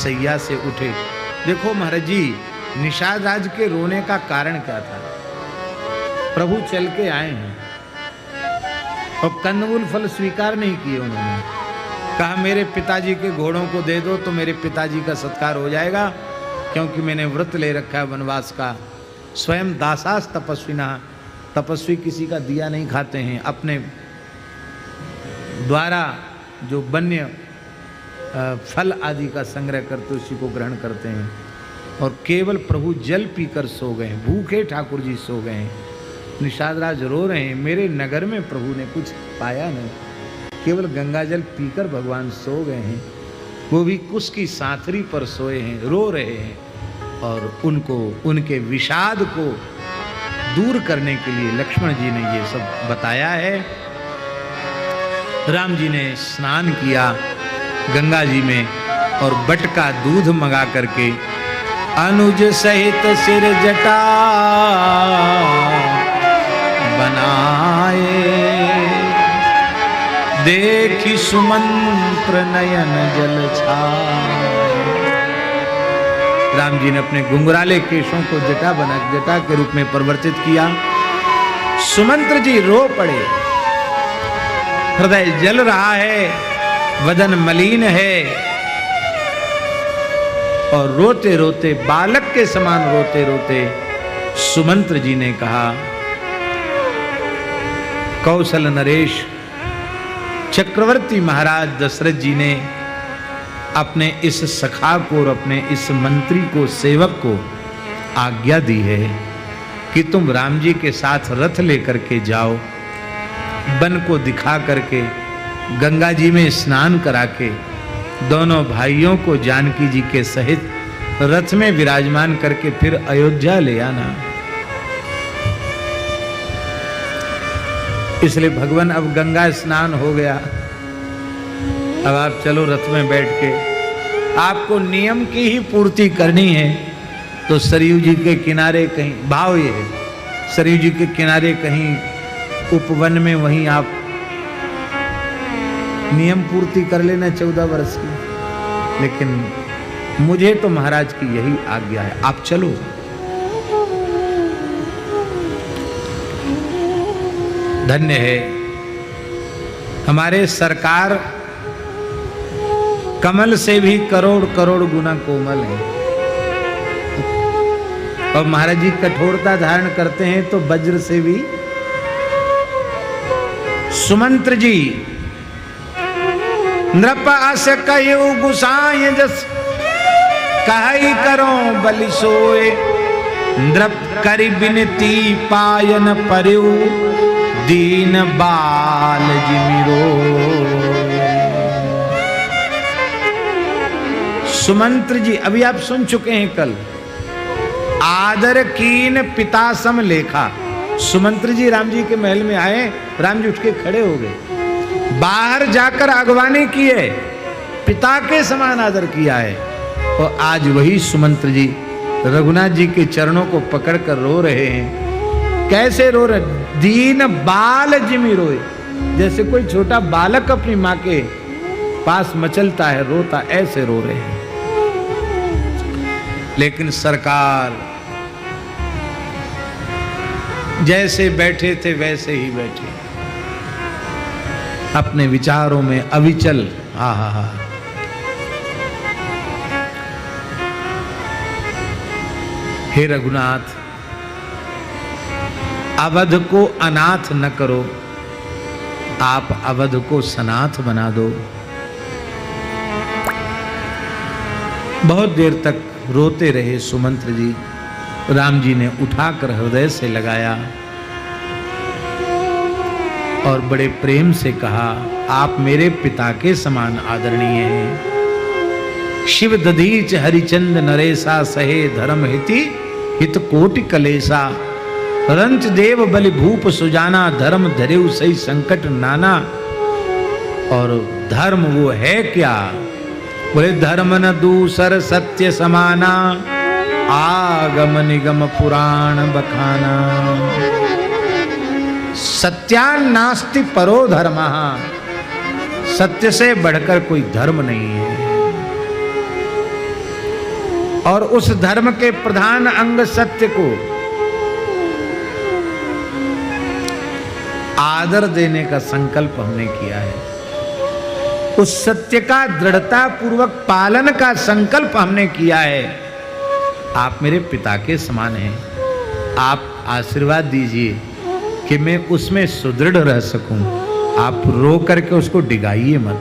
सैया से उठे। देखो महाराज जी, निषाद राज के रोने का कारण क्या था? प्रभु चल के आए हैं और कंदमूल फल स्वीकार नहीं किए उन्होंने। कहा मेरे पिताजी के घोड़ों को दे दो तो मेरे पिताजी का सत्कार हो जाएगा, क्योंकि मैंने व्रत ले रखा है वनवास का। स्वयं दासास तपस्विना, तपस्वी किसी का दिया नहीं खाते हैं, अपने द्वारा जो वन्य फल आदि का संग्रह करते उसी को ग्रहण करते हैं। और केवल प्रभु जल पीकर सो गए, भूखे ठाकुर जी सो गए। निषाद राज रो रहे हैं, मेरे नगर में प्रभु ने कुछ पाया नहीं, केवल गंगा जल पीकर भगवान सो गए हैं, वो भी कुश की साथरी पर सोए हैं, रो रहे हैं। और उनको, उनके विषाद को दूर करने के लिए लक्ष्मण जी ने ये सब बताया है। राम जी ने स्नान किया गंगा जी में और बट का दूध मंगा करके अनुज सहित सिर जटा बनाए, देखी सुमंत्र नयन जल छाए। राम जी ने अपने घुंघराले केशों को जटा के रूप में परिवर्तित किया। सुमंत्र जी रो पड़े, हृदय जल रहा है, वदन मलिन है, और रोते रोते, बालक के समान रोते रोते सुमंत्र जी ने कहा, कौशल नरेश चक्रवर्ती महाराज दशरथ जी ने अपने इस सखा को और अपने इस मंत्री को, सेवक को आज्ञा दी है कि तुम राम जी के साथ रथ लेकर के जाओ, वन को दिखा करके गंगा जी में स्नान करा के दोनों भाइयों को जानकी जी के सहित रथ में विराजमान करके फिर अयोध्या ले आना। इसलिए भगवान अब गंगा स्नान हो गया, अब आप चलो रथ में बैठ के, आपको नियम की ही पूर्ति करनी है तो सरयू जी के किनारे कहीं, भाव ये है, सरयू जी के किनारे कहीं उपवन में, वहीं आप नियम पूर्ति कर लेना 14 वर्ष की। लेकिन मुझे तो महाराज की यही आज्ञा है, आप चलो। धन्य है हमारे सरकार, कमल से भी करोड़ करोड़ गुना कोमल है। और महाराज जी कठोरता धारण करते हैं तो वज्र से भी। सुमंत्र जी नृप अस कयो गुसाय जस, कहि करो बलि सोए, नृप करि बिनती पायन परयु, दीन बाल जिमिरो। सुमंत्र जी, अभी आप सुन चुके हैं कल, आदर कीन पिता सम लेखा। सुमंत्र जी राम जी के महल में आए, राम जी उठ के खड़े हो गए, बाहर जाकर अगवानी किए, पिता के समान आदर किया है। और आज वही सुमंत्र जी रघुनाथ जी के चरणों को पकड़कर रो रहे हैं। कैसे रो रहे? दीन बाल जिमि रोए, जैसे कोई छोटा बालक अपनी माँ के पास मचलता है, रोता, ऐसे रो रहे हैं। लेकिन सरकार जैसे बैठे थे वैसे ही बैठे, अपने विचारों में अविचल। हा हा हा। हे रघुनाथ, अवध को अनाथ न करो, आप अवध को सनाथ बना दो। बहुत देर तक रोते रहे सुमंत्र जी। राम जी ने उठाकर हृदय से लगाया और बड़े प्रेम से कहा, आप मेरे पिता के समान आदरणीय हैं। शिव दधीच हरिचंद नरेसा, सहे धर्म हिति हित कोटि कलेसा। रंच देव बलि भूप सुजाना, धर्म धरेउ सही संकट नाना। और धर्म वो है क्या? बोले धर्म न दूसर सत्य समाना, आगम निगम पुराण बखाना। सत्यान नास्ति परो धर्मः, सत्य से बढ़कर कोई धर्म नहीं है। और उस धर्म के प्रधान अंग सत्य को आदर देने का संकल्प हमने किया है। उस सत्य का दृढ़ता पूर्वक पालन का संकल्प हमने किया है। आप मेरे पिता के समान हैं, आप आशीर्वाद दीजिए कि मैं उसमें सुदृढ़ रह सकूं। आप रो करके उसको डिगाइए मत।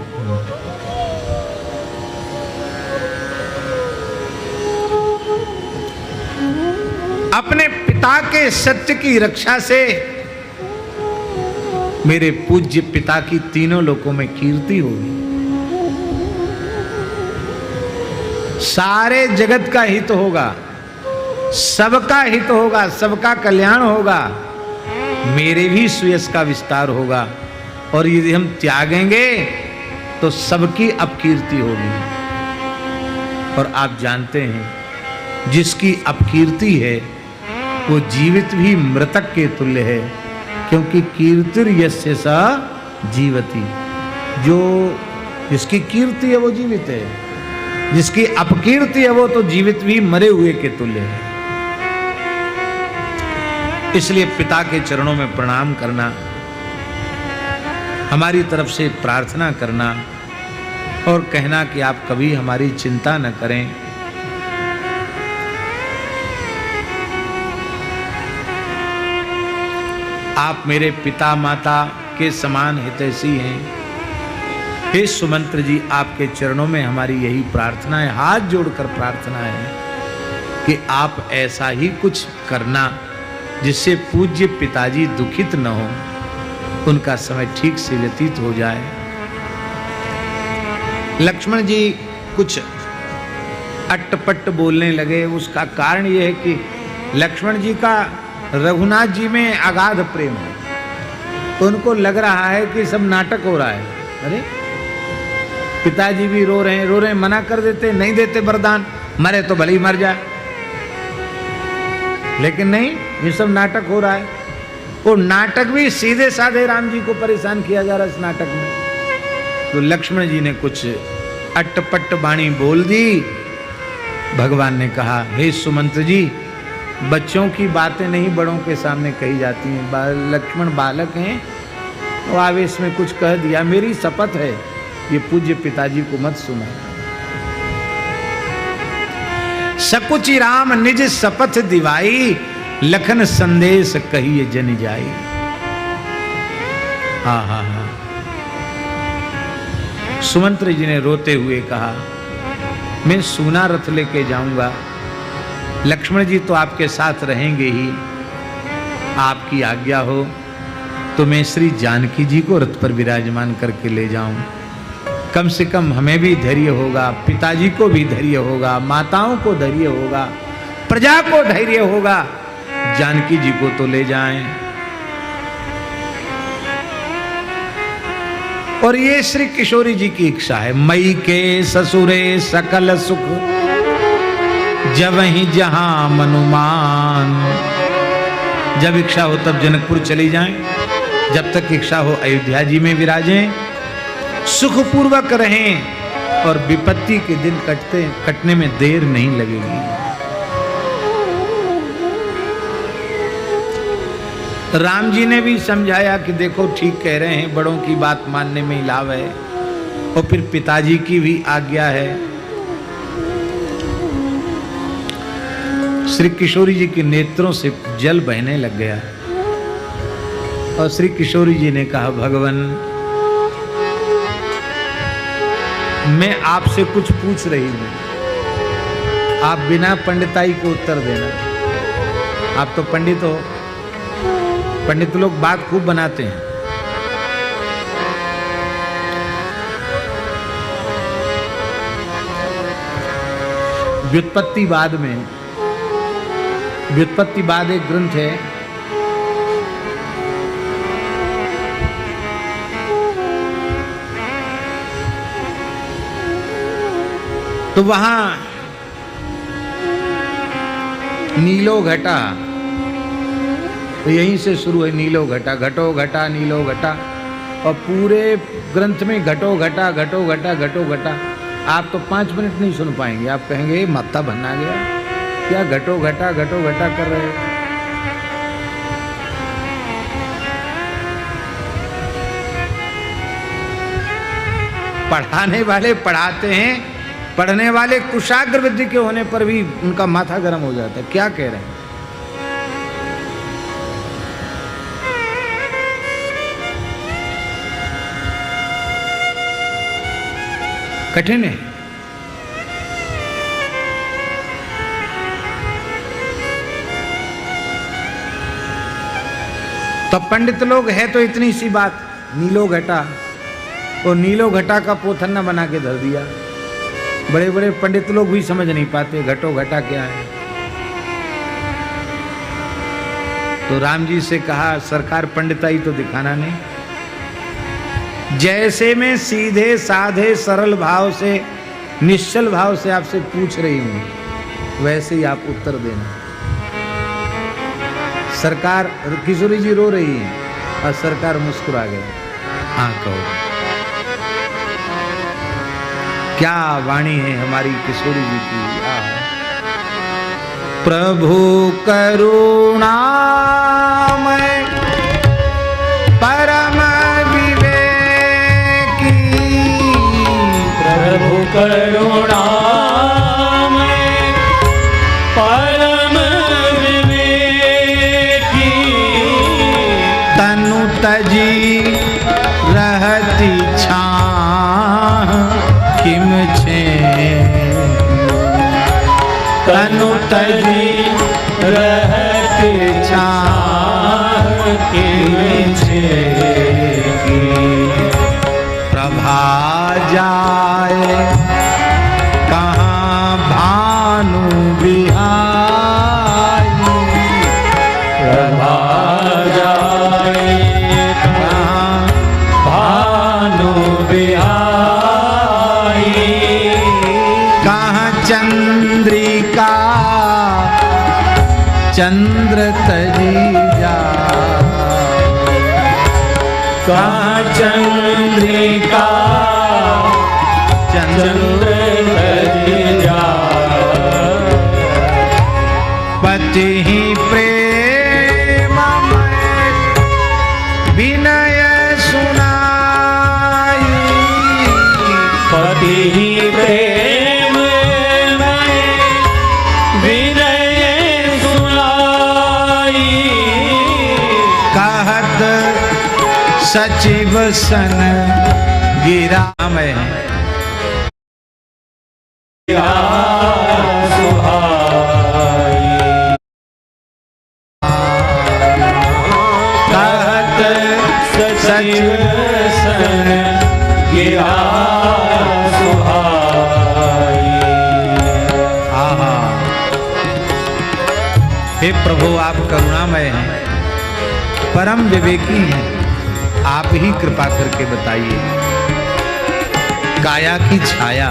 अपने पिता के सत्य की रक्षा से मेरे पूज्य पिता की तीनों लोकों में कीर्ति होगी, सारे जगत का हित होगा, सबका हित होगा, सबका कल्याण होगा, मेरे भी सुयश का विस्तार होगा। और यदि हम त्यागेंगे तो सबकी अपकीर्ति होगी। और आप जानते हैं जिसकी अपकीर्ति है वो जीवित भी मृतक के तुल्य है, क्योंकि कीर्तिर यस्य सा जीवति। जो जिसकी कीर्ति है वो जीवित है, जिसकी अपकीर्ति है वो तो जीवित भी मरे हुए के तुल्य है। इसलिए पिता के चरणों में प्रणाम करना, हमारी तरफ से प्रार्थना करना और कहना कि आप कभी हमारी चिंता न करें। आप मेरे पिता माता के समान हितैषी हैं। हे सुमंत्र जी, आपके चरणों में हमारी यही प्रार्थना है, हाथ जोड़कर प्रार्थना है कि आप ऐसा ही कुछ करना जिससे पूज्य पिताजी दुखित न हो, उनका समय ठीक से व्यतीत हो जाए। लक्ष्मण जी कुछ अट्टपट्ट बोलने लगे। उसका कारण यह है कि लक्ष्मण जी का रघुनाथ जी में अगाध प्रेम है, तो उनको लग रहा है कि सब नाटक हो रहा है। अरे पिताजी भी रो रहे हैं, मना कर देते, नहीं देते वरदान, मरे तो भले ही मर जाए, लेकिन नहीं, ये सब नाटक हो रहा है। वो नाटक भी सीधे साधे राम जी को परेशान किया जा रहा है इस नाटक में। तो लक्ष्मण जी ने कुछ अट्टपट्ट वाणी बोल दी। भगवान ने कहा, हे सुमंत्र जी, बच्चों की बातें नहीं बड़ों के सामने कही जाती हैं। लक्ष्मण बालक हैं, तो आवेश में कुछ कह दिया। मेरी शपथ है ये पूज्य पिताजी को मत सुना। सकुचि राम निज शपथ दिवाई, लखन संदेश कहिए जन जाई। हा हा हा। सुमंत्र जी ने रोते हुए कहा, मैं सूना रथ लेके जाऊंगा, लक्ष्मण जी तो आपके साथ रहेंगे ही, आपकी आज्ञा हो तो मैं श्री जानकी जी को रथ पर विराजमान करके ले जाऊं। कम से कम हमें भी धैर्य होगा, पिताजी को भी धैर्य होगा, माताओं को धैर्य होगा, प्रजा को धैर्य होगा। जानकी जी को तो ले जाएं। और ये श्री किशोरी जी की इच्छा है। मई के ससुरे सकल सुख, जब ही जहां मनुमान। जब इच्छा हो तब जनकपुर चली जाएं, जब तक इच्छा हो अयोध्या जी में विराजें, सुखपूर्वक रहें और विपत्ति के दिन कटने में देर नहीं लगेगी। राम जी ने भी समझाया कि देखो ठीक कह रहे हैं, बड़ों की बात मानने में ही लाभ है, और फिर पिताजी की भी आज्ञा है। श्री किशोरी जी के नेत्रों से जल बहने लग गया और श्री किशोरी जी ने कहा, भगवान मैं आपसे कुछ पूछ रही हूं, आप बिना पंडिताई को उत्तर देना। आप तो पंडित हो, पंडित लोग बात खूब बनाते हैं। व्युत्पत्तिवाद में, व्युत्पत्तिवाद एक ग्रंथ है, तो वहां नीलो घटा, तो यहीं से शुरू है नीलो घटा, घटो घटा नीलो घटा, और पूरे ग्रंथ में घटो घटा घटो घटा घटो घटा, आप तो 5 मिनट नहीं सुन पाएंगे, आप कहेंगे माता भन्ना गया, क्या घटो घटा कर रहे हो। पढ़ाने वाले पढ़ाते हैं, पढ़ने वाले कुशाग्र बुद्धि के होने पर भी उनका माथा गर्म हो जाता है। क्या कह रहे हैं? कठिन है। तो पंडित लोग है तो इतनी सी बात, नीलो घटा, और नीलो घटा का पोथन्ना बना के धर दिया। बड़े बड़े पंडित लोग भी समझ नहीं पाते घटो घटा क्या है। तो राम जी से कहा सरकार पंडिताई तो दिखाना नहीं, जैसे मैं सीधे साधे सरल भाव से निश्चल भाव से आपसे पूछ रही हूं वैसे ही आप उत्तर देना। सरकार, किशोरी जी रो रही है और सरकार मुस्कुरा गए। हाँ कहो, क्या वाणी है हमारी किशोरी जी की। प्रभु करुणामय परम विवेकी, प्रभु करुणामय परम विवेकी, तनु तजी रहती छाह किम छे, तनु तजी रहते छाह किम छे, प्रभा जाए कहाँ भानु बिहारी, प्रभा जाए कहाँ भानु बिहारी, कहाँ चंद्रिका चंद्र तजी जा, कहाँ चंद्रिका चंद्र तजी जा, पति ही प्रेम विनय सुनाई, पति ही प्रेम में विनय सुनाई, कहत सचिव सन गिरा में सुहाई, कहत सचिव सन गिरा सुहाई। आहा, हे प्रभु आप करुणामय हैं, परम विवेकी हैं, आप ही कृपा करके बताइए काया की छाया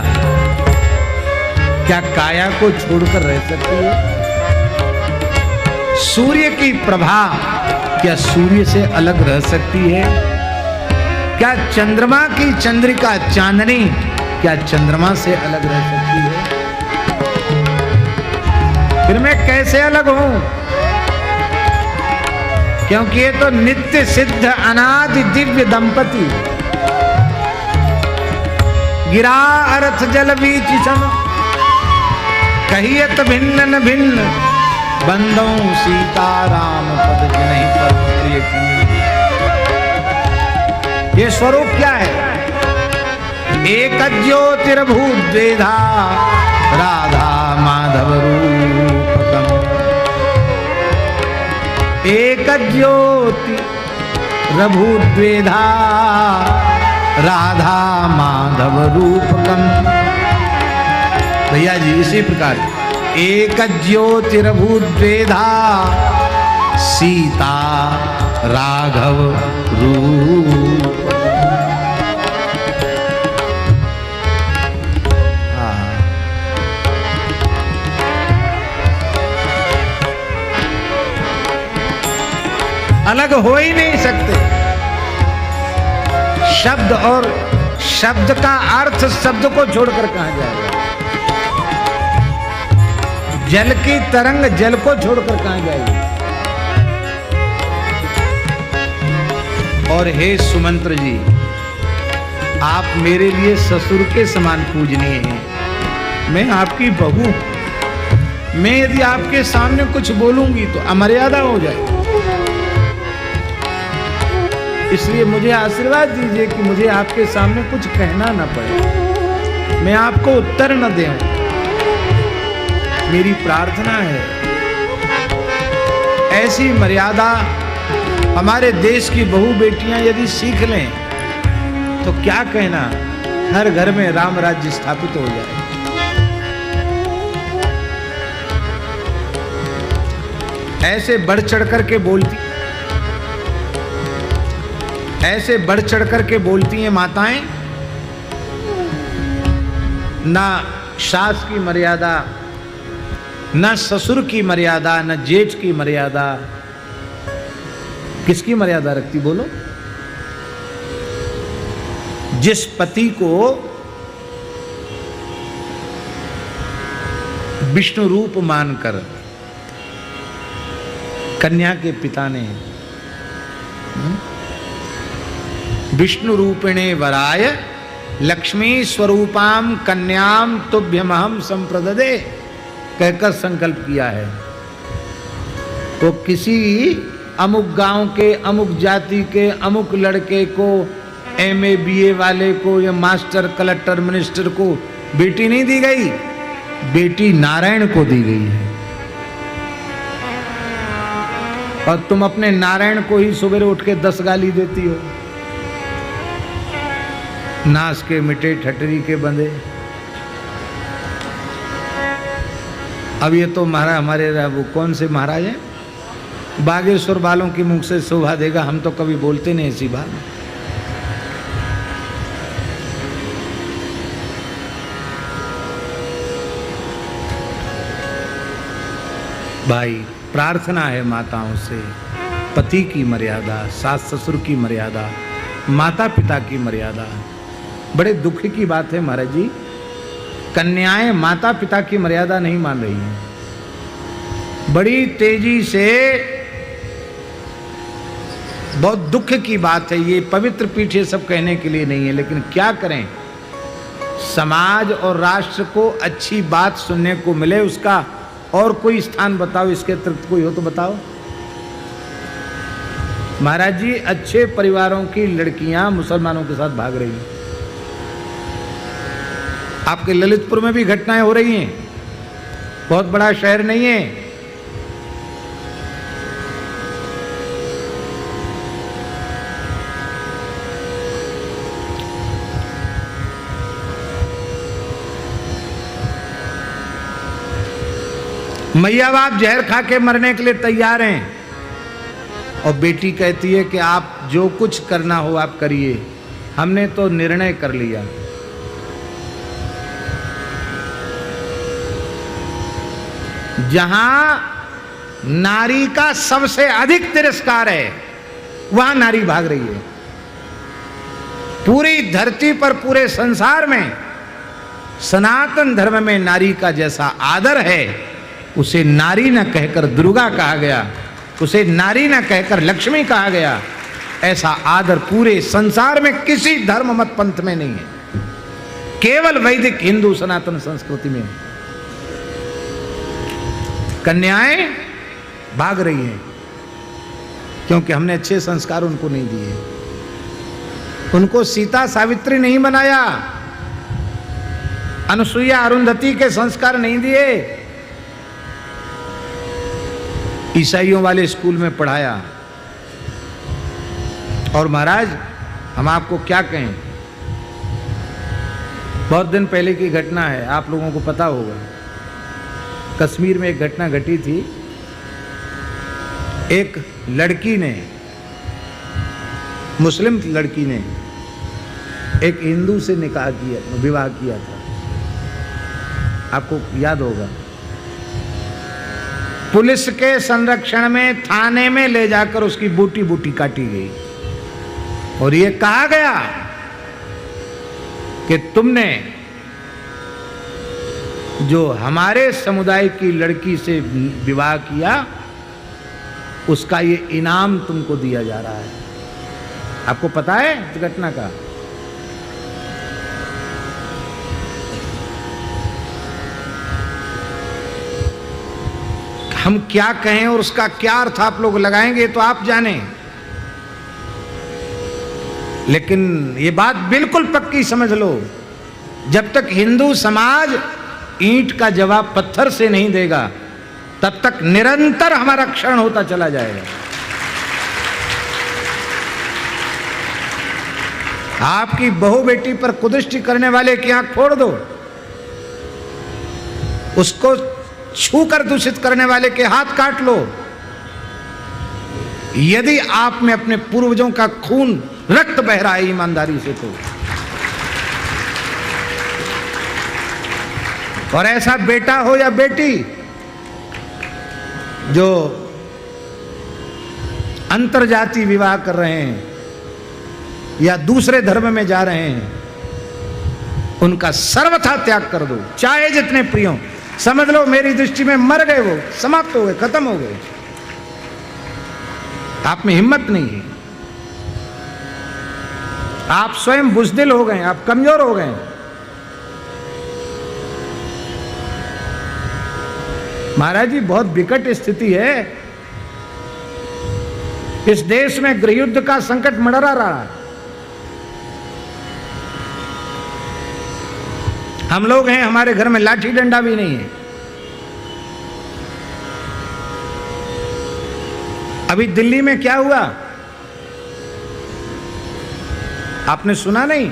क्या काया को छोड़कर रह सकती है? सूर्य की प्रभा क्या सूर्य से अलग रह सकती है? क्या चंद्रमा की चंद्रिका चांदनी क्या चंद्रमा से अलग रह सकती है? फिर मैं कैसे अलग हूं? क्योंकि ये तो नित्य सिद्ध अनादि दिव्य दंपति, गिरा अर्थ जल बीच सम, कहियत भिन्न न भिन्न, बंदों सीताराम पद नहीं पर प्रिय की। ये स्वरूप क्या है? एक ज्योतिर्भूद्वेधा राधा माधव रूपकम, एक ज्योति रभूद्वेधा राधा माधव रूपकम। भैया जी इसी प्रकार एक ज्योतिर्भूद्वेधा सीता राघव रूप। अलग हो ही नहीं सकते। शब्द और शब्द का अर्थ शब्द को छोड़कर कहां जाएगा? जल की तरंग जल को छोड़कर कहां जाएगी? और हे सुमंत्र जी, आप मेरे लिए ससुर के समान पूजनीय हैं। मैं आपकी बहू हूं। मैं यदि आपके सामने कुछ बोलूंगी तो अमर्यादा हो जाएगी। इसलिए मुझे आशीर्वाद दीजिए कि मुझे आपके सामने कुछ कहना न पड़े, मैं आपको उत्तर न दूं। मेरी प्रार्थना है ऐसी मर्यादा हमारे देश की बहू बेटियां यदि सीख लें तो क्या कहना, हर घर में राम राज्य स्थापित हो जाए। ऐसे बढ़ चढ़ करके बोलती, ऐसे बढ़ चढ़ करके बोलती हैं माताएं, ना सास की मर्यादा, ना ससुर की मर्यादा, ना जेठ की मर्यादा। किसकी मर्यादा रखती बोलो? जिस पति को विष्णु रूप मानकर कन्या के पिता ने विष्णु रूपिणे वराय लक्ष्मी स्वरूपाम कन्याम तुभ्यमहम संप्रददे कहकर संकल्प किया है। तो किसी अमुक गांव के अमुक जाति के अमुक लड़के को, MA BA वाले को या मास्टर कलेक्टर मिनिस्टर को बेटी नहीं दी गई, बेटी नारायण को दी गई है। और तुम अपने नारायण को ही सवेरे उठ के 10 गाली देती हो। नास के मिटे ठटरी के बंदे। अब ये तो महाराज हमारे वो कौन से महाराज हैं, बागेश्वर वालों की मुख से शोभा देगा। हम तो कभी बोलते नहीं ऐसी बात। भाई प्रार्थना है माताओं से, पति की मर्यादा, सास ससुर की मर्यादा, माता पिता की मर्यादा। बड़े दुख की बात है महाराज जी, कन्याएं माता पिता की मर्यादा नहीं मान रही हैं। बड़ी तेजी से, बहुत दुख की बात है। ये पवित्र पीठ ये सब कहने के लिए नहीं है, लेकिन क्या करें, समाज और राष्ट्र को अच्छी बात सुनने को मिले, उसका और कोई स्थान बताओ, इसके अतिरिक्त कोई हो तो बताओ। महाराज जी, अच्छे परिवारों की लड़कियां मुसलमानों के साथ भाग रही हैं। आपके ललितपुर में भी घटनाएं हो रही हैं, बहुत बड़ा शहर नहीं है। मैया बाप जहर खा के मरने के लिए तैयार हैं, और बेटी कहती है कि आप जो कुछ करना हो आप करिए, हमने तो निर्णय कर लिया। जहां नारी का सबसे अधिक तिरस्कार है वहां नारी भाग रही है। पूरी धरती पर, पूरे संसार में सनातन धर्म में नारी का जैसा आदर है, उसे नारी न कहकर दुर्गा कहा गया, उसे नारी न कहकर लक्ष्मी कहा गया, ऐसा आदर पूरे संसार में किसी धर्म मत पंथ में नहीं है, केवल वैदिक हिंदू सनातन संस्कृति में। कन्याएं भाग रही हैं क्योंकि हमने अच्छे संस्कार उनको नहीं दिए, उनको सीता सावित्री नहीं बनाया, अनुसुईया अरुंधति के संस्कार नहीं दिए, ईसाइयों वाले स्कूल में पढ़ाया। और महाराज हम आपको क्या कहें, बहुत दिन पहले की घटना है, आप लोगों को पता होगा। कश्मीर में एक घटना घटी थी। एक लड़की ने, मुस्लिम लड़की ने एक हिंदू से निकाह किया, विवाह किया था, आपको याद होगा। पुलिस के संरक्षण में थाने में ले जाकर उसकी बूटी बूटी काटी गई और ये कहा गया कि तुमने जो हमारे समुदाय की लड़की से विवाह किया, उसका ये इनाम तुमको दिया जा रहा है। आपको पता है इस घटना का? हम क्या कहें और उसका क्या अर्थ आप लोग लगाएंगे तो आप जाने, लेकिन ये बात बिल्कुल पक्की समझ लो, जब तक हिंदू समाज ईंट का जवाब पत्थर से नहीं देगा, तब तक निरंतर हमारा क्षरण होता चला जाएगा। आपकी बहू बेटी पर कुदृष्टि करने वाले की आंख फोड़ दो, उसको छू कर दूषित करने वाले के हाथ काट लो। यदि आप में अपने पूर्वजों का खून रक्त बह रहा है ईमानदारी से, तो और ऐसा बेटा हो या बेटी जो अंतरजातीय विवाह कर रहे हैं या दूसरे धर्म में जा रहे हैं, उनका सर्वथा त्याग कर दो, चाहे जितने प्रिय हो। समझ लो मेरी दृष्टि में मर गए, वो समाप्त हो गए, खत्म हो गए। आप में हिम्मत नहीं है, आप स्वयं बुज़दिल हो गए, आप कमजोर हो गए। महाराज जी, बहुत विकट स्थिति है। इस देश में गृहयुद्ध का संकट मंडरा रहा है। हम लोग हैं, हमारे घर में लाठी डंडा भी नहीं है। अभी दिल्ली में क्या हुआ आपने सुना नहीं?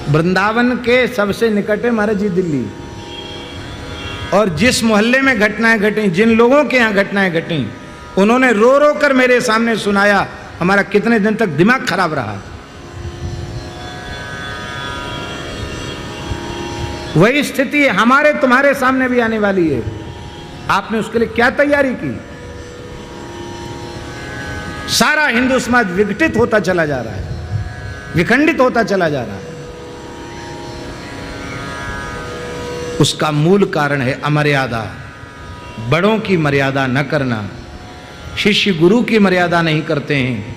वृंदावन के सबसे निकट है महाराज जी दिल्ली, और जिस मोहल्ले में घटनाएं घटी, जिन लोगों के यहां घटनाएं घटी, उन्होंने रो रो कर मेरे सामने सुनाया। हमारा कितने दिन तक दिमाग खराब रहा। वही स्थिति हमारे तुम्हारे सामने भी आने वाली है। आपने उसके लिए क्या तैयारी की? सारा हिंदू समाज विघटित होता चला जा रहा है, विखंडित होता चला जा रहा है। उसका मूल कारण है अमर्यादा, बड़ों की मर्यादा न करना। शिष्य गुरु की मर्यादा नहीं करते हैं,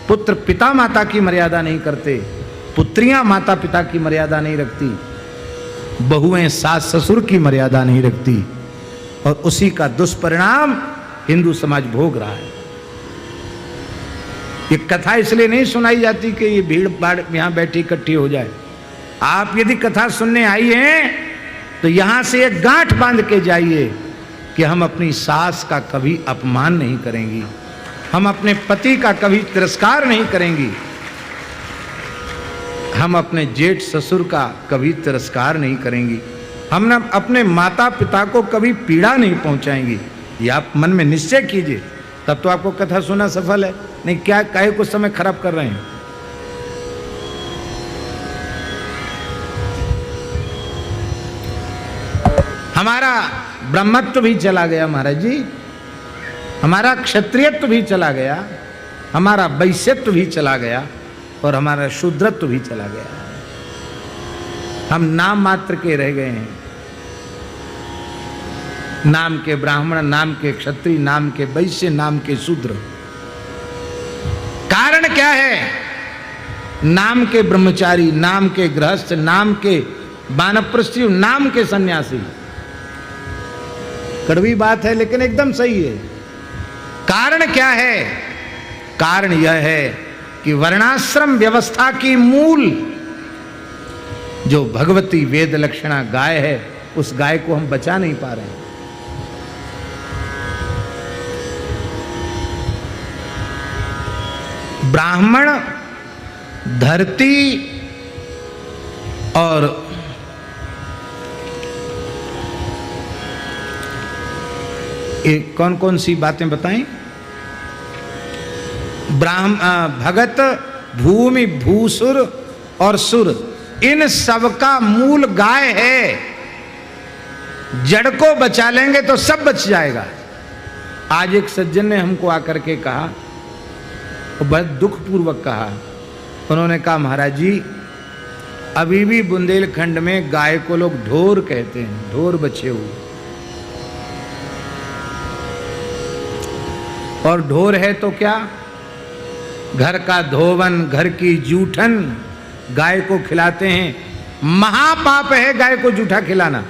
पुत्र पिता माता की मर्यादा नहीं करते, पुत्रियां माता पिता की मर्यादा नहीं रखती, बहुएं सास ससुर की मर्यादा नहीं रखती, और उसी का दुष्परिणाम हिंदू समाज भोग रहा है। ये कथा इसलिए नहीं सुनाई जाती कि ये भीड़ भाड़ यहां बैठी इकट्ठी हो जाए। आप यदि कथा सुनने आई हैं तो यहां से एक गांठ बांध के जाइए कि हम अपनी सास का कभी अपमान नहीं करेंगी, हम अपने पति का कभी तिरस्कार नहीं करेंगी, हम अपने जेठ ससुर का कभी तिरस्कार नहीं करेंगी, हम न अपने माता पिता को कभी पीड़ा नहीं पहुंचाएंगी। ये आप मन में निश्चय कीजिए, तब तो आपको कथा सुना सफल है। नहीं क्या काहे कुछ समय खराब कर रहे हैं। हमारा ब्रह्मत्व भी चला गया महाराज जी, हमारा क्षत्रियत्व भी चला गया, हमारा वैश्यत्व भी चला गया, और हमारा शूद्रत्व भी चला गया। हम नाम मात्र के रह गए हैं। नाम के ब्राह्मण, नाम के क्षत्रिय, नाम के वैश्य, नाम के शूद्र। कारण क्या है? नाम के ब्रह्मचारी, नाम के गृहस्थ, नाम के वानप्रस्थी, नाम के सन्यासी। कड़वी बात है लेकिन एकदम सही है। कारण क्या है? कारण यह है कि वर्णाश्रम व्यवस्था की मूल जो भगवती वेद लक्षणा गाय है, उस गाय को हम बचा नहीं पा रहे हैं। ब्राह्मण धरती और कौन कौन सी बातें बताएं? भगत, भूमि, भूसुर और सुर, इन सब का मूल गाय है। जड़ को बचा लेंगे तो सब बच जाएगा। आज एक सज्जन ने हमको आकर के कहा, और बहुत दुख पूर्वक कहा, उन्होंने कहा महाराज जी अभी भी बुंदेलखंड में गाय को लोग ढोर कहते हैं, ढोर बचे हुए। और ढोर है तो क्या, घर का धोवन, घर की जूठन गाय को खिलाते हैं। महापाप है गाय को जूठा खिलाना।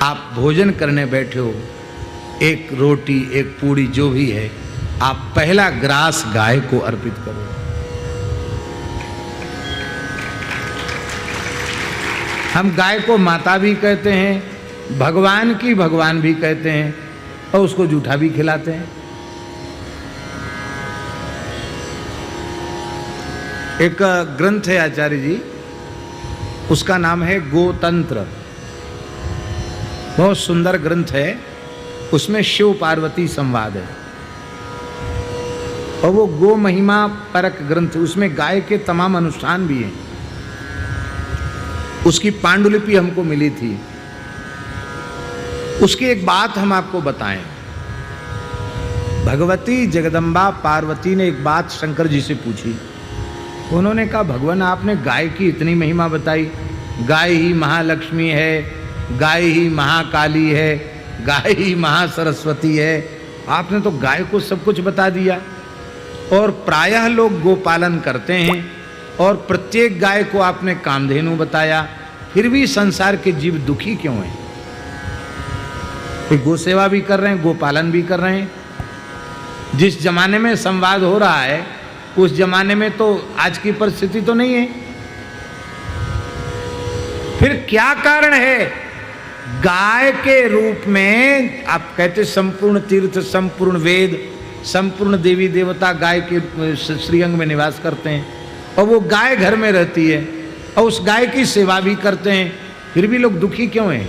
आप भोजन करने बैठे हो, एक रोटी एक पूड़ी जो भी है, आप पहला ग्रास गाय को अर्पित करो। हम गाय को माता भी कहते हैं, भगवान की भगवान भी कहते हैं, और उसको जूठा भी खिलाते हैं। एक ग्रंथ है आचार्य जी, उसका नाम है गोतंत्र। बहुत सुंदर ग्रंथ है। उसमें शिव पार्वती संवाद है और वो गो महिमा परक ग्रंथ। उसमें गाय के तमाम अनुष्ठान भी हैं। उसकी पांडुलिपि हमको मिली थी। उसकी एक बात हम आपको बताएं। भगवती जगदम्बा पार्वती ने एक बात शंकर जी से पूछी। उन्होंने कहा, भगवान आपने गाय की इतनी महिमा बताई, गाय ही महालक्ष्मी है, गाय ही महाकाली है, गाय ही महासरस्वती है, आपने तो गाय को सब कुछ बता दिया। और प्रायः लोग गोपालन करते हैं और प्रत्येक गाय को आपने कामधेनु बताया, फिर भी संसार के जीव दुखी क्यों हैं? गो सेवा भी कर रहे हैं, गोपालन भी कर रहे हैं। जिस जमाने में संवाद हो रहा है उस जमाने में तो आज की परिस्थिति तो नहीं है। फिर क्या कारण है? गाय के रूप में आप कहते संपूर्ण तीर्थ, संपूर्ण वेद, संपूर्ण देवी देवता गाय के श्रीअंग में निवास करते हैं और वो गाय घर में रहती है और उस गाय की सेवा भी करते हैं, फिर भी लोग दुखी क्यों हैं?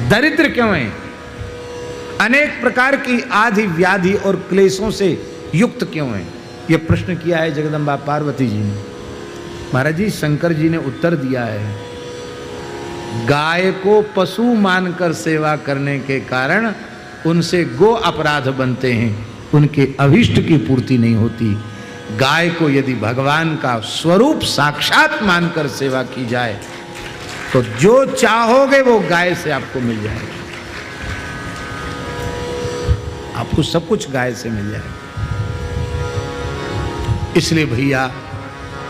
दरिद्र क्यों हैं? अनेक प्रकार की आदि व्याधि और क्लेशों से युक्त क्यों हैं? यह प्रश्न किया है जगदम्बा पार्वती जी ने। महाराज जी, शंकर जी ने उत्तर दिया है, गाय को पशु मानकर सेवा करने के कारण उनसे गो अपराध बनते हैं, उनके अभिष्ट की पूर्ति नहीं होती। गाय को यदि भगवान का स्वरूप साक्षात मानकर सेवा की जाए तो जो चाहोगे वो गाय से आपको मिल जाएगा। आपको सब कुछ गाय से मिल जाएगा। इसलिए भैया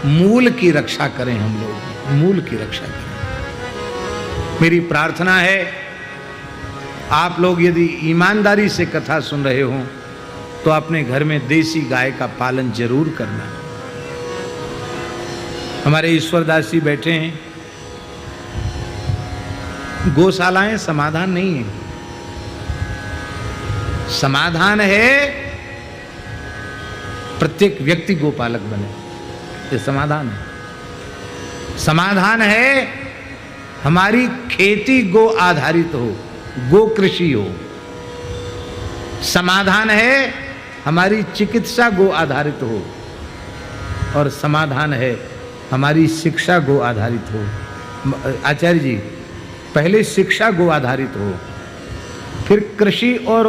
मूल की रक्षा करें, हम लोग मूल की रक्षा करें। मेरी प्रार्थना है आप लोग यदि ईमानदारी से कथा सुन रहे हो तो अपने घर में देसी गाय का पालन जरूर करना। हमारे ईश्वरदास जी बैठे हैं। गौशालाएं समाधान नहीं है। समाधान है प्रत्येक व्यक्ति गोपालक बने, ये समाधान है। समाधान है हमारी खेती गो आधारित हो, गो कृषि हो। समाधान है हमारी चिकित्सा गो आधारित हो और समाधान है हमारी शिक्षा गो आधारित हो। आचार्य जी, पहले शिक्षा गो आधारित हो, फिर कृषि और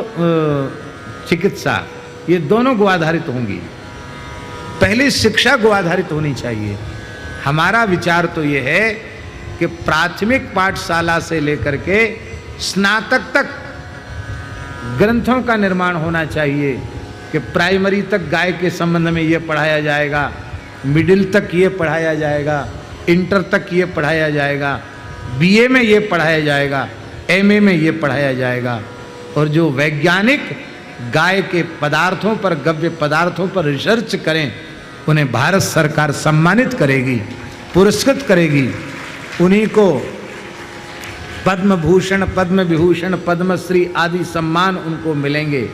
चिकित्सा, ये दोनों गो आधारित होंगी। पहले शिक्षा गो आधारित होनी चाहिए। हमारा विचार तो ये है कि प्राथमिक पाठशाला से लेकर के स्नातक तक ग्रंथों का निर्माण होना चाहिए कि प्राइमरी तक गाय के संबंध में ये पढ़ाया जाएगा, मिडिल तक ये पढ़ाया जाएगा, इंटर तक ये पढ़ाया जाएगा, बीए में ये पढ़ाया जाएगा, एमए में ये पढ़ाया जाएगा। और जो वैज्ञानिक गाय के पदार्थों पर, गव्य पदार्थों पर रिसर्च करें, उन्हें भारत सरकार सम्मानित करेगी, पुरस्कृत करेगी। उन्हीं को पद्म भूषण, पद्म विभूषण, पद्मश्री आदि सम्मान उनको मिलेंगे।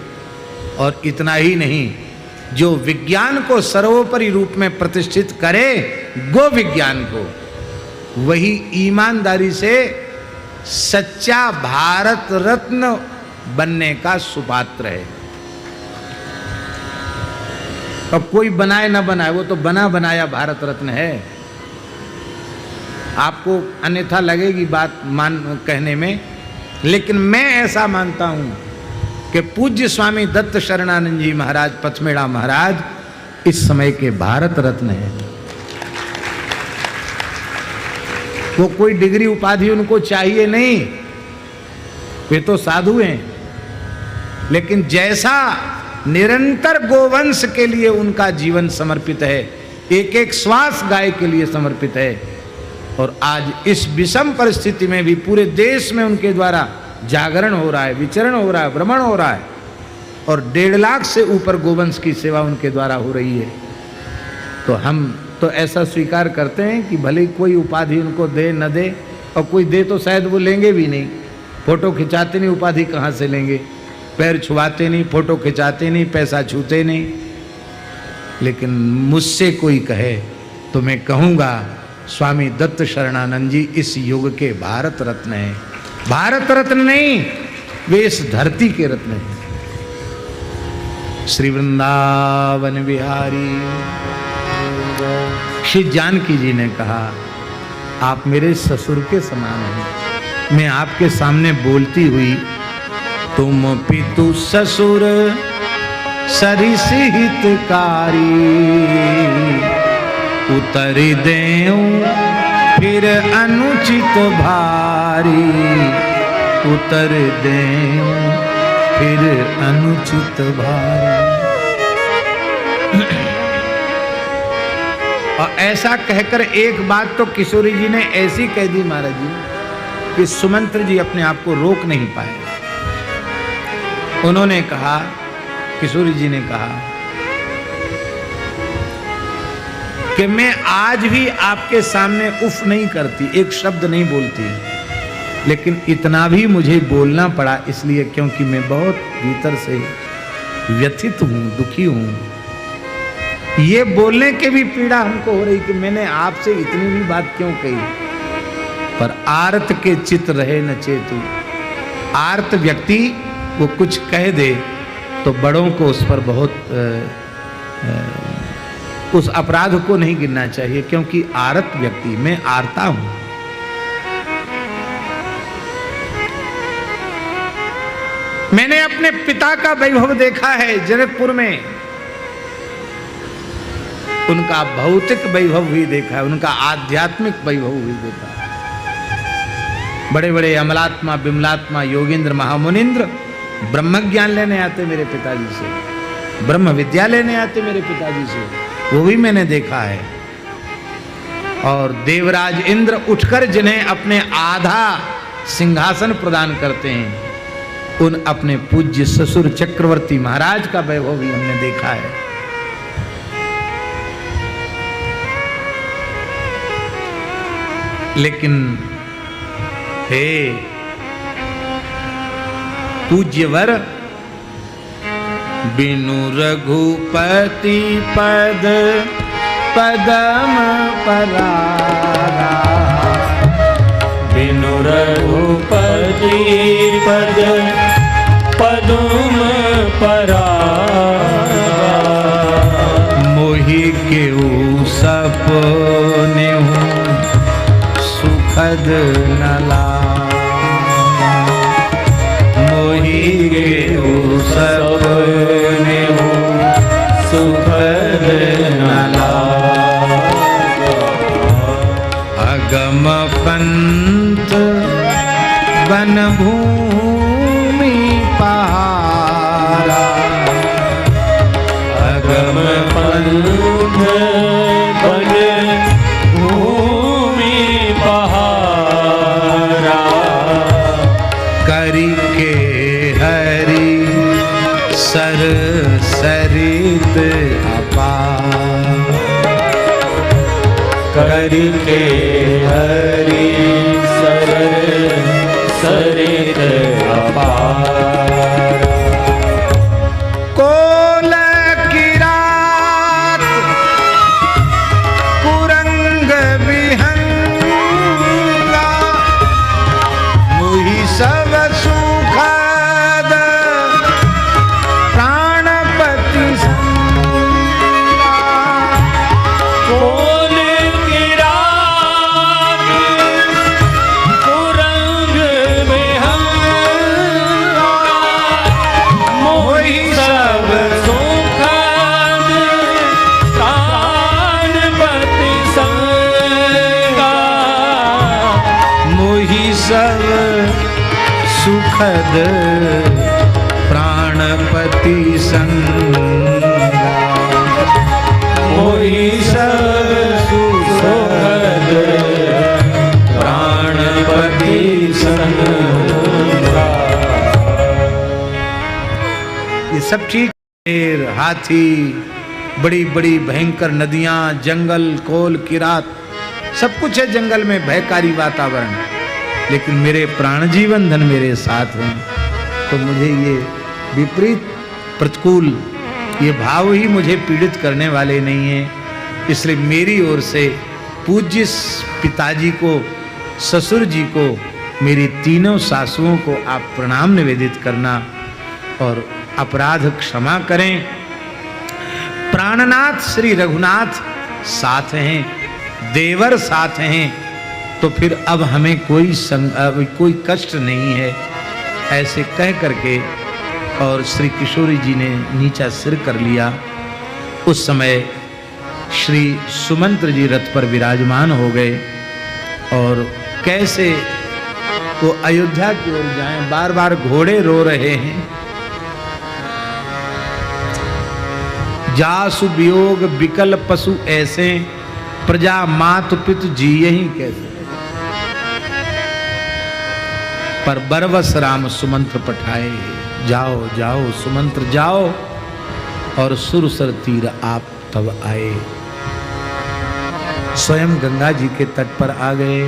और इतना ही नहीं, जो विज्ञान को सर्वोपरि रूप में प्रतिष्ठित करे, गो विज्ञान को, वही ईमानदारी से सच्चा भारत रत्न बनने का सुपात्र है। अब कोई बनाए ना बनाए, वो तो बना बनाया भारत रत्न है। आपको अन्यथा लगेगी बात कहने में, लेकिन मैं ऐसा मानता हूं कि पूज्य स्वामी दत्त शरणानंद जी महाराज पथमेड़ा महाराज इस समय के भारत रत्न है। वो कोई डिग्री उपाधि उनको चाहिए नहीं, वे तो साधु हैं, लेकिन जैसा निरंतर गोवंश के लिए उनका जीवन समर्पित है, एक एक श्वास गाय के लिए समर्पित है, और आज इस विषम परिस्थिति में भी पूरे देश में उनके द्वारा जागरण हो रहा है, विचरण हो रहा है, भ्रमण हो रहा है, और 1.5 लाख से ऊपर गोवंश की सेवा उनके द्वारा हो रही है। तो हम तो ऐसा स्वीकार करते हैं कि भले कोई उपाधि उनको दे न दे, और कोई दे तो शायद वो लेंगे भी नहीं। फोटो खिंचाते नहीं, उपाधि कहाँ से लेंगे? पैर छुआते नहीं, फोटो खिंचाते नहीं, पैसा छूते नहीं। लेकिन मुझसे कोई कहे तो मैं कहूँगा स्वामी दत्त शरणानंद जी इस युग के भारत रत्न हैं। भारत रत्न नहीं, वे इस धरती के रत्न हैं। श्री वृंदावन बिहारी। श्री जानकी जी ने कहा, आप मेरे ससुर के समान हैं। मैं आपके सामने बोलती हुई, तुम पितु ससुर सरिस हितकारी, उतरी देऊं फिर अनुचित भारी, उतर देऊं फिर अनुचित भारी। और ऐसा कहकर एक बात तो किशोरी जी ने ऐसी कह दी महाराज जी कि सुमंत्र जी अपने आप को रोक नहीं पाए। उन्होंने कहा, किशोरी जी ने कहा कि मैं आज भी आपके सामने उफ नहीं करती, एक शब्द नहीं बोलती, लेकिन इतना भी मुझे बोलना पड़ा इसलिए क्योंकि मैं बहुत भीतर से व्यथित हूं, दुखी हूं। ये बोलने के भी पीड़ा हमको हो रही कि मैंने आपसे इतनी भी बात क्यों कही। पर आर्त के चित रहे न चेतु। आर्त व्यक्ति वो कुछ कह दे तो बड़ों को उस पर बहुत उस अपराध को नहीं गिनना चाहिए, क्योंकि आर्त व्यक्ति, मैं आरता हूं। मैंने अपने पिता का वैभव देखा है जनकपुर में, उनका भौतिक वैभव भी देखा है, उनका आध्यात्मिक वैभव भी देखा है। बड़े बड़े अमलात्मा, बिमलात्मा, योगेंद्र, महामुनिंद्र ब्रह्म ज्ञान लेने आते मेरे पिताजी से, ब्रह्म विद्या लेने आते मेरे पिताजी से, वो भी मैंने देखा है। और देवराज इंद्र उठकर जिन्हें अपने आधा सिंहासन प्रदान करते हैं, उन अपने पूज्य ससुर चक्रवर्ती महाराज का वैभव भी हमने देखा है। लेकिन हे पूज्यवर, बिनु रघुपति पद पदम परारा, बिनु रघुपति पद पदम परारा, मोहि केउ सपने सुखद न लागा, मोहि केउ सपने सुखद न लागा, अगम पंथ वन भूमि पहारा, अगम पंथ वन भूमि पहारा, करी के हरि सर सरित अपार, करि के हरि सर सरित अपार, कोल किरात कुरंग विहंगा, मुहि सब सुखद प्राणपति संगा, कोल किरात कुरंग विहंगा, सब सुखद प्राणपति संगा, होई सब सुखद प्राणपति संगा। ये सब ठीक, शेर, हाथी, बड़ी बड़ी भयंकर नदियां, जंगल, कोल, किरात, सब कुछ है जंगल में, भयकारी वातावरण, लेकिन मेरे प्राण जीवन धन मेरे साथ हैं। तो मुझे ये विपरीत प्रतिकूल ये भाव ही मुझे पीड़ित करने वाले नहीं हैं। इसलिए मेरी ओर से पूज्य पिताजी को, ससुर जी को, मेरी तीनों सासुओं को आप प्रणाम निवेदित करना और अपराध क्षमा करें। प्राणनाथ श्री रघुनाथ साथ हैं, देवर साथ हैं, तो फिर अब हमें कोई कष्ट नहीं है, ऐसे कह करके और श्री किशोरी जी ने नीचा सिर कर लिया। उस समय श्री सुमंत्र जी रथ पर विराजमान हो गए और कैसे वो अयोध्या की ओर जाएं, बार बार घोड़े रो रहे हैं। जासु वियोग विकल पशु ऐसे, प्रजा मातु पितु जिये ही कैसे। पर बरवस राम सुमंत्र पठाए, जाओ जाओ सुमंत्र जाओ, और सुरसर तीर आप तब आए। स्वयं गंगा जी के तट पर आ गए।